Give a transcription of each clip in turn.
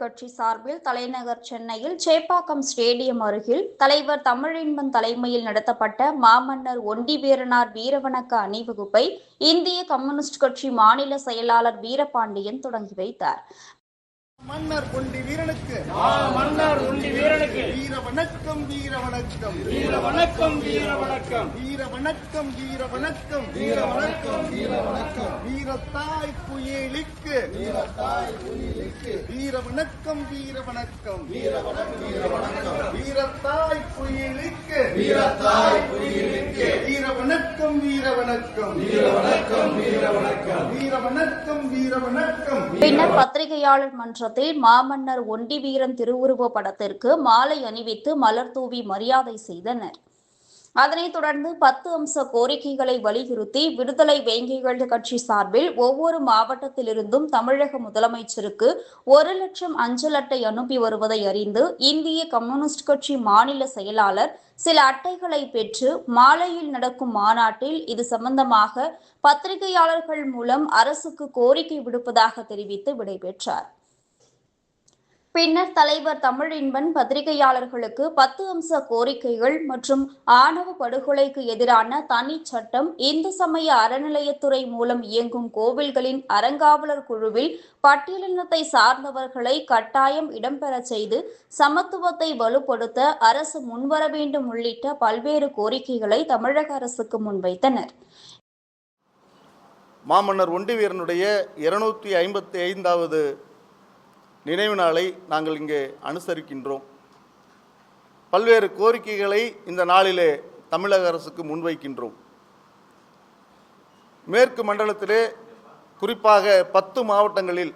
கட்சி சார்பில் தலைநகர் சென்னையில் சேப்பாக்கம் ஸ்டேடியம் அருகில் தலைவர் தமிழின்பன் தலைமையில் நடத்தப்பட்ட மாமன்னர் ஒண்டிவீரனார் வீரவணக்க அணிவகுப்பை இந்திய கம்யூனிஸ்ட் கட்சி மாநில செயலாளர் வீரபாண்டியன் தொடங்கி வைத்தார். மன்னர் ஒண்டி வீரனுக்கு மன்னர் ஒண்டி வீரனுக்கு வீர வணக்கம் வீர வணக்கம் வீர வணக்கம் வீர வணக்கம் வீர வணக்கம் வீர வணக்கம் வீர வணக்கம் வீர வணக்கம் வீரத்தாய் புயலிக்கு வீரத்தாய் புலிக்கு வீர வணக்கம் வீர வணக்கம் வீர வணக்கம் வீர வணக்கம் வீரத்தாய் புயலிக்கு வீரத்தாய் புலிக்கு வீர வணக்கம் வீர வணக்கம் வீர வணக்கம் வீர வணக்கம் வீர வணக்கம் வீர வணக்கம். பின்னர் பத்திரிகையாளர் மன்றத்தில் மாமன்னர் ஒண்டிவீரன் திருவுருவ படத்திற்கு மாலை அணிவித்து மலர் தூவி மரியாதை செய்தனர். அதனைத் தொடர்ந்து 10 அம்ச கோரிக்கைகளை வலியுறுத்தி விடுதலை வேங்கைகள் கட்சி சார்பில் ஒவ்வொரு மாவட்டத்திலிருந்தும் தமிழக முதலமைச்சருக்கு 1 லட்சம் அஞ்சல் அட்டை அனுப்பி வருவதை அறிந்து இந்திய கம்யூனிஸ்ட் கட்சி மாநில செயலாளர் சில அட்டைகளை பெற்று மாலையில் நடக்கும் மாநாட்டில் இது சம்பந்தமாக பத்திரிகையாளர்கள் மூலம் அரசுக்கு கோரிக்கை விடுப்பதாக தெரிவித்து விடைபெற்றார். பின்னர் தலைவர் தமிழின்பன் பத்திரிகையாளர்களுக்கு 10 அம்ச கோரிக்கைகள் மற்றும் ஆணவ படுகொலைக்கு எதிரான தனி சட்டம், இந்து சமய அறநிலையத்துறை மூலம் இயங்கும் கோவில்களின் அறங்காவலர் குழுவில் பட்டியலினத்தை சார்ந்தவர்களை கட்டாயம் இடம்பெறச் செய்து சமத்துவத்தை வலுப்படுத்த அரசு முன்வர வேண்டும் உள்ளிட்ட பல்வேறு கோரிக்கைகளை தமிழக அரசுக்கு முன்வைத்தனர். மாமன்னர் ஒண்டிவீரனுடைய 255வது நினைவு நாளை நாங்கள் இங்கே அனுசரிக்கின்றோம். பல்வேறு கோரிக்கைகளை இந்த நாளிலே தமிழக அரசுக்கு முன்வைக்கின்றோம். மேற்கு மண்டலத்திலே குறிப்பாக 10 மாவட்டங்களில்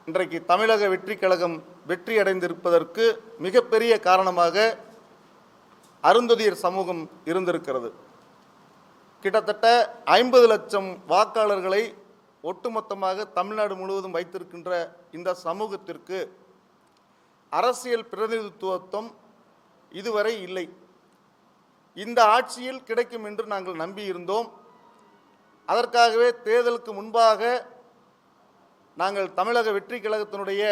இன்றைக்கு தமிழக வெற்றி கழகம் வெற்றியடைந்திருப்பதற்கு மிகப்பெரிய காரணமாக அருந்ததியர் சமூகம் இருந்திருக்கிறது. கிட்டத்தட்ட 50 லட்சம் வாக்காளர்களை ஒட்டுமொத்தமாக தமிழ்நாடு முழுவதும் வைத்திருக்கின்ற இந்த சமூகத்திற்கு அரசியல் பிரதிநிதித்துவம் இதுவரை இல்லை. இந்த ஆட்சியில் கிடைக்கும் என்று நாங்கள் நம்பியிருந்தோம். அதற்காகவே தேர்தலுக்கு முன்பாக நாங்கள் தமிழக வெற்றி கழகத்தினுடைய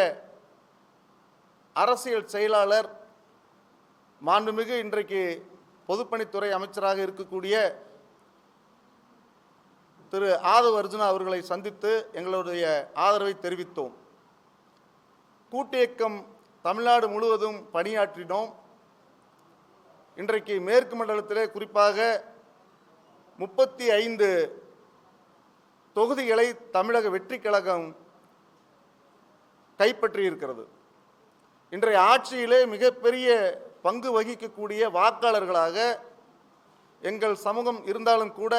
அரசியல் செயலாளர் மாண்புமிகு இன்றைக்கு பொதுப்பணித்துறை அமைச்சராக இருக்கக்கூடிய திரு ஆதவ் அர்ஜுனா அவர்களை சந்தித்து எங்களுடைய ஆதரவை தெரிவித்தோம். கூட்டியக்கம் தமிழ்நாடு முழுவதும் பணியாற்றினோம். இன்றைக்கு மேற்கு மண்டலத்திலே குறிப்பாக 35 தொகுதிகளை தமிழக வெற்றி கழகம் கைப்பற்றியிருக்கிறது. இன்றைய ஆட்சியிலே மிகப்பெரிய பங்கு வகிக்கக்கூடிய வாக்காளர்களாக எங்கள் சமூகம் இருந்தாலும் கூட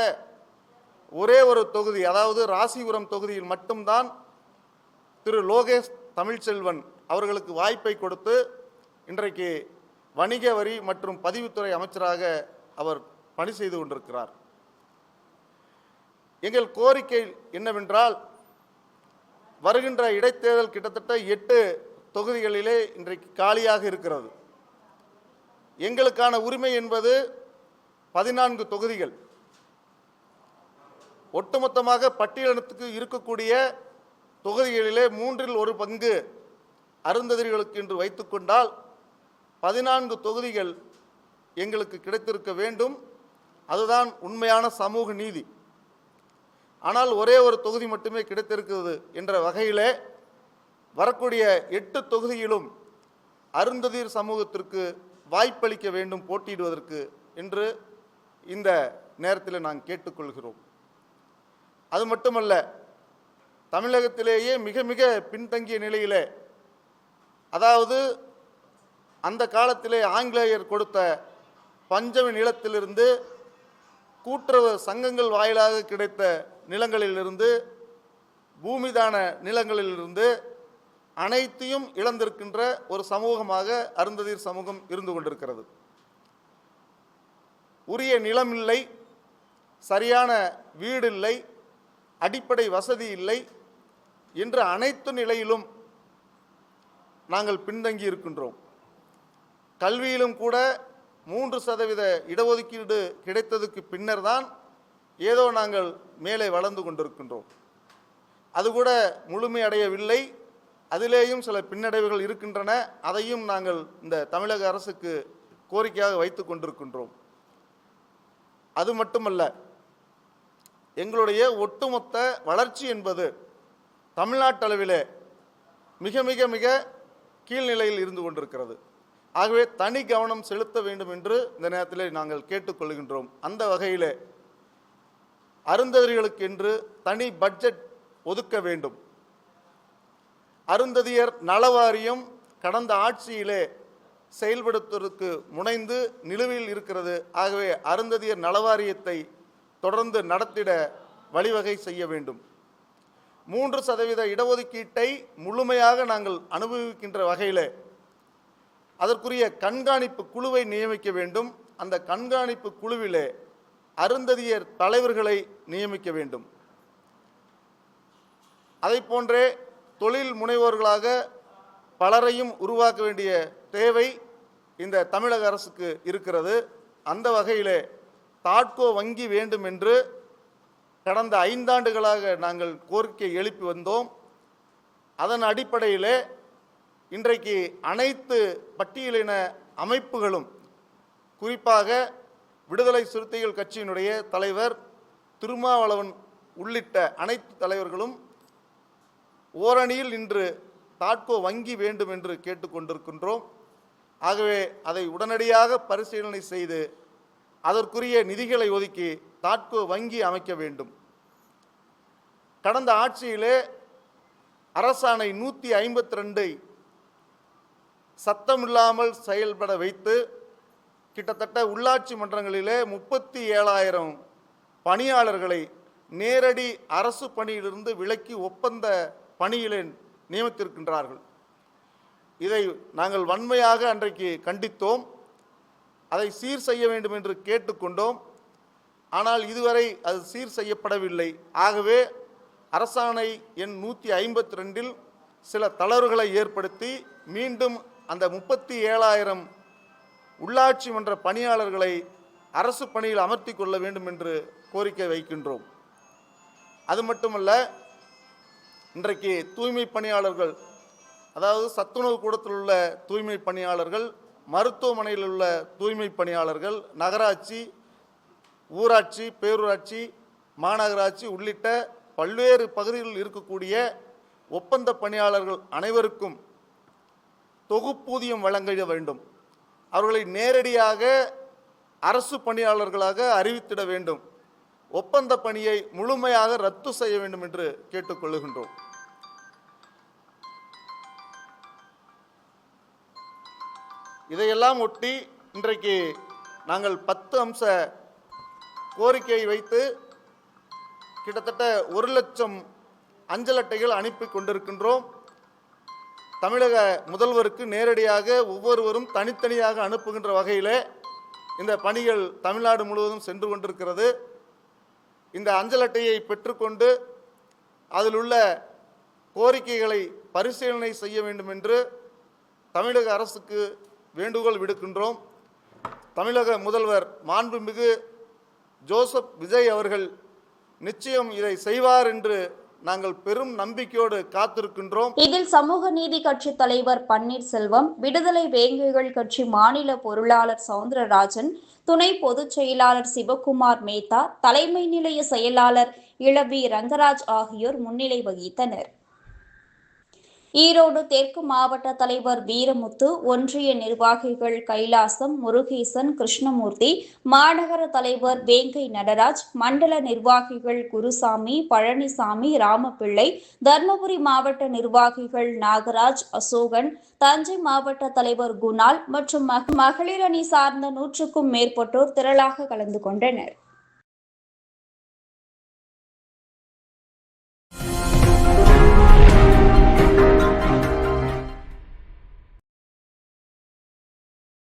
ஒரே ஒரு தொகுதி, அதாவது ராசிபுரம் தொகுதியில் மட்டும்தான் திரு லோகேஷ் தமிழ்ச்செல்வன் அவர்களுக்கு வாய்ப்பை கொடுத்து இன்றைக்கு வணிக வரி மற்றும் பதிவுத்துறை அமைச்சராக அவர் பணி செய்து கொண்டிருக்கிறார். எங்கள் கோரிக்கை என்னவென்றால், வருகின்ற இடைத்தேர்தல் கிட்டத்தட்ட 8 தொகுதிகளிலே இன்றைக்கு காலியாக இருக்கிறது. எங்களுக்கான உரிமை என்பது 14 தொகுதிகள். ஒட்டுமொத்தமாக பட்டியலினத்துக்கு இருக்கக்கூடிய தொகுதிகளிலே 3இல் 1 பங்கு அருந்ததியர்களுக்கு என்று வைத்துக்கொண்டால் 14 தொகுதிகள் எங்களுக்கு கிடைத்திருக்க வேண்டும். அதுதான் உண்மையான சமூக நீதி. ஆனால் ஒரே ஒரு தொகுதி மட்டுமே கிடைத்திருக்கிறது என்ற வகையிலே வரக்கூடிய 8 தொகுதியிலும் அருந்ததியர் சமூகத்திற்கு வாய்ப்பளிக்க வேண்டும் போட்டியிடுவதற்கு என்று இந்த நேரத்தில் நான் கேட்டுக்கொள்கிறோம். அது மட்டுமல்ல, தமிழகத்திலேயே மிக மிக பின்தங்கிய நிலையிலே, அதாவது அந்த காலத்திலே ஆங்கிலேயர் கொடுத்த பஞ்சமி நிலத்திலிருந்து கூட்டுறவு சங்கங்கள் வாயிலாக கிடைத்த நிலங்களிலிருந்து பூமிதான நிலங்களிலிருந்து அனைத்தையும் இழந்திருக்கின்ற ஒரு சமூகமாக அருந்ததியர் சமூகம் இருந்து கொண்டிருக்கிறது. உரிய நிலம் இல்லை, சரியான வீடு இல்லை, அடிப்படை வசதி இல்லை என்ற அனைத்து நிலையிலும் நாங்கள் பின்தங்கி இருக்கின்றோம். கல்வியிலும் கூட 3% இடஒதுக்கீடு கிடைத்ததுக்கு பின்னர் தான் ஏதோ நாங்கள் மேலே வளர்ந்து கொண்டிருக்கின்றோம். அது கூட முழுமையடையவில்லை. அதிலேயும் சில பின்னடைவுகள் இருக்கின்றன. அதையும் நாங்கள் இந்த தமிழக அரசுக்கு கோரிக்கையாக வைத்து கொண்டிருக்கின்றோம். அது மட்டுமல்ல, எங்களுடைய ஒட்டுமொத்த வளர்ச்சி என்பது தமிழ்நாட்டளவிலே மிக மிக மிக கீழ்நிலையில் இருந்து கொண்டிருக்கிறது. ஆகவே தனி கவனம் செலுத்த வேண்டும் என்று இந்த நேரத்திலே நாங்கள் கேட்டுக்கொள்கின்றோம். அந்த வகையிலே அருந்ததியர்களுக்கு என்று தனி பட்ஜெட் ஒதுக்க வேண்டும். அருந்ததியர் நலவாரியம் கடந்த ஆட்சியிலே செயல்படுத்துவதற்கு முனைந்து நிலுவையில் இருக்கிறது. ஆகவே அருந்ததியர் நலவாரியத்தை தொடர்ந்து நடத்திட வழிவகை செய்ய வேண்டும். 3% இடஒதுக்கீட்டை முழுமையாக நாங்கள் அனுபவிக்கின்ற வகையில் அதற்குரிய கண்காணிப்பு குழுவை நியமிக்க வேண்டும். அந்த கண்காணிப்பு குழுவிலே அருந்ததியர் தலைவர்களை நியமிக்க வேண்டும். அதை போன்றே தொழில் முனைவோர்களாக பலரையும் உருவாக்க வேண்டிய தேவை இந்த தமிழக அரசுக்கு இருக்கிறது. அந்த வகையிலே தாட்கோ வங்கி வேண்டும் என்று கடந்த 5 ஆண்டுகளாக நாங்கள் கோரிக்கை எழுப்பி வந்தோம். அதன் அடிப்படையிலே இன்றைக்கு அனைத்து பட்டியலின அமைப்புகளும், குறிப்பாக விடுதலை சிறுத்தைகள் கட்சியினுடைய தலைவர் திருமாவளவன் உள்ளிட்ட அனைத்து தலைவர்களும் ஓரணியில் இன்று தாட்கோ வங்கி வேண்டும் என்று கேட்டுக்கொண்டிருக்கின்றோம். ஆகவே அதை உடனடியாக பரிசீலனை செய்து அதற்குரிய நிதிகளை ஒதுக்கி தாட்கோ வங்கி அமைக்க வேண்டும். கடந்த ஆட்சியிலே அரசாணை 152 சத்தமில்லாமல் செயல்பட வைத்து கிட்டத்தட்ட உள்ளாட்சி மன்றங்களிலே 37,000 பணியாளர்களை நேரடி அரசு பணியிலிருந்து விலக்கி ஒப்பந்த பணியிலே நியமித்திருக்கின்றார்கள். இதை நாங்கள் வன்மையாக அன்றைக்கு கண்டித்தோம். அதை சீர் செய்ய வேண்டும் என்று கேட்டுக்கொண்டோம். ஆனால் இதுவரை அது சீர் செய்யப்படவில்லை. ஆகவே அரசாணை எண் 152 சில தளர்வுகளை ஏற்படுத்தி மீண்டும் அந்த 37,000 உள்ளாட்சி மன்ற பணியாளர்களை அரசு பணியில் அமர்த்தி கொள்ள வேண்டும் என்று கோரிக்கை வைக்கின்றோம். அது மட்டுமல்ல, இன்றைக்கு தூய்மை பணியாளர்கள், அதாவது சத்துணவு கூடத்தில் உள்ள தூய்மை பணியாளர்கள், மருத்துவமனையில் உள்ள தூய்மை பணியாளர்கள், நகராட்சி, ஊராட்சி, பேரூராட்சி, மாநகராட்சி உள்ளிட்ட பல்வேறு பகுதிகளில் இருக்கக்கூடிய ஒப்பந்த பணியாளர்கள் அனைவருக்கும் தொகுப்பூதியம் வழங்க வேண்டும். அவர்களை நேரடியாக அரசு பணியாளர்களாக அறிவித்திட வேண்டும். ஒப்பந்த பணியை முழுமையாக ரத்து செய்ய வேண்டும் என்று கேட்டுக்கொள்கின்றோம். இதையெல்லாம் ஒட்டி இன்றைக்கு நாங்கள் 10 அம்ச கோரிக்கையை வைத்து கிட்டத்தட்ட 1,00,000 அஞ்சல் அட்டைகள் அனுப்பி கொண்டிருக்கின்றோம். தமிழக முதல்வருக்கு நேரடியாக ஒவ்வொருவரும் தனித்தனியாக அனுப்புகின்ற வகையில் இந்த பணிகள் தமிழ்நாடு முழுவதும் சென்று கொண்டிருக்கிறது. இந்த அஞ்சல் அட்டையை பெற்றுக்கொண்டு அதில் உள்ள கோரிக்கைகளை பரிசீலனை செய்ய வேண்டும் என்று தமிழக அரசுக்கு வேண்டுகோள் விடுக்கின்றோம். தமிழக முதல்வர் மாண்புமிகு ஜோசப் விஜய் அவர்கள் நிச்சயம் இதை செய்வார் என்று நாங்கள் பெரும் நம்பிக்கையோடு காத்திருக்கின்றோம். இதில் சமூக நீதி கட்சி தலைவர் பன்னீர்செல்வம், விடுதலை வேங்கைகள் கட்சி மாநில பொருளாளர் சவுந்தரராஜன், துணை பொதுச் செயலாளர் சிவகுமார் மேத்தா, தலைமை நிலைய செயலாளர் இளவி ரங்கராஜ் ஆகியோர் முன்னிலை வகித்தனர். ஈரோடு தெற்கு மாவட்ட தலைவர் வீரமுத்து, ஒன்றிய நிர்வாகிகள் கைலாசம், முருகேசன், கிருஷ்ணமூர்த்தி, மாநகர தலைவர் வேங்கை நடராஜ், மண்டல நிர்வாகிகள் குருசாமி, பழனிசாமி, ராமபிள்ளை, தர்மபுரி மாவட்ட நிர்வாகிகள் நாகராஜ், அசோகன், தஞ்சை மாவட்ட தலைவர் குணால் மற்றும் மகளிர் அணி சார்ந்த 100க்கும் மேற்பட்டோர் திரளாக கலந்து கொண்டனர்.